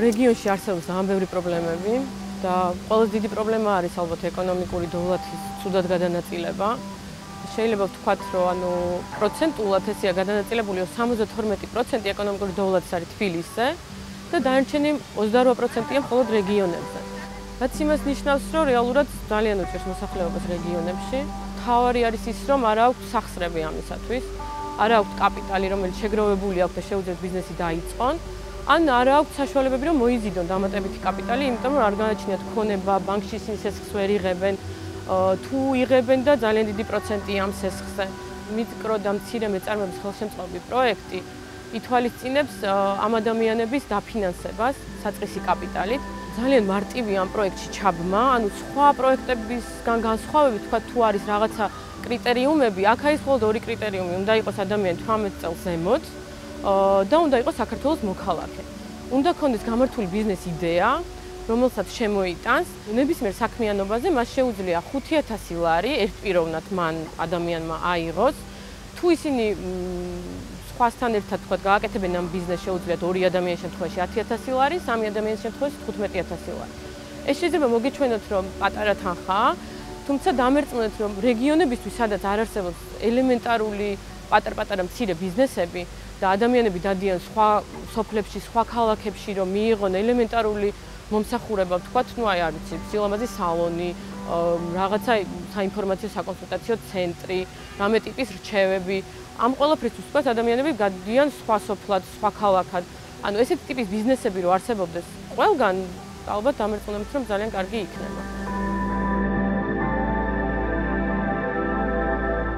რეგიონში არსებობს ძალიან ბევრი პრობლემები და ყველაზე დიდი პრობლემა არის ალბათ ეკონომიკური დოვლათის ცუდად გადანაწილება. შეიძლება ვთქვათ, რომ პროცენტულად ესეა გადანაწილებული 72% ეკონომიკური დოვლათის არის თბილისზე და დანარჩენი 28%-ია მხოლოდ რეგიონებზე. რაც იმას ნიშნავს, რომ რეალურად ძალიან უჭირს მოსახლეობას რეგიონებში. თავარი არის ის, რომ არ აქვს სახსრები ამისათვის, არ აქვს კაპიტალი, რომელიც შეგროვებული აქვს და შეუძლიათ ბიზნესი დაიწყონ. ან არ აქვს საშუალებები, რომ მოიზიდონ დამატებითი კაპიტალი, იმიტომ რომ არ განაჩნიათ ქონება, ბანკში სესხს ვერ იღებენ, თუ იღებენ და ძალიან დიდი პროცენტია ამ სესხზე. მიკრო და მცირე მეწარმეების ხელშემწყობი პროექტი ითვალისწინებს ამ ადამიანების დაფინანსებას საწყისი კაპიტალით. ძალიან მარტივია ამ პროექტში ჩაბმა, ანუ სხვა პროექტებისგან განსხვავებით, თქვა თუ არის რაღაცა კრიტერიუმები, აქ არის მხოლოდ ორი კრიტერიუმი, უნდა იყოს ადამიანი 18 წელს ზემოთ და უნდა იყოს საქართველოს მოქალაქე. უნდა ქონდეს გამართული ბიზნეს იდეა, რომელსაც შემოიტანს ნებისმიერ საქმიანობაზე, მას შეუძლია 5000 ლარი ერთპიროვნად მან ადამიანმა აიღოს. თუ ისინი სხვასთან ერთად თქვა გააკეთებენ ამ ბიზნესს, შეუძლიათ ორი ადამიანის შემთხვევაში 10000 ლარი, სამი ადამიანის შემთხვევაში 15000 ლარი. ეს შეიძლება მოგეჩვენოთ, რომ პატარა თანხაა, თუმცა დამერწმუნეთ, რომ რეგიონებისთვის, სადაც არ არსებობს ელემენტარული პატარ-პატარა მცირე ბიზნესები და ადამიანები დადიან სხვა სოფლებში, სხვა ქალაქებში, რომ მიიღონ ელემენტარული მომსახურება, ვთქვათ, აი არ ვიცი, სილამაზის სალონი, რაღაცა საინფორმაციო საკონსულტაციო ცენტრი, რამე ტიპის რჩევები. ამ ყველაფრისთვის ვთქვათ, ადამიანები გადიან სხვა სოფლად, სხვა ქალაქად. ანუ ესეთი ტიპის ბიზნესები რო არსებობდეს ყველგან, ალბათ დამერწმუნებით, რომ ძალიან კარგი იქნება.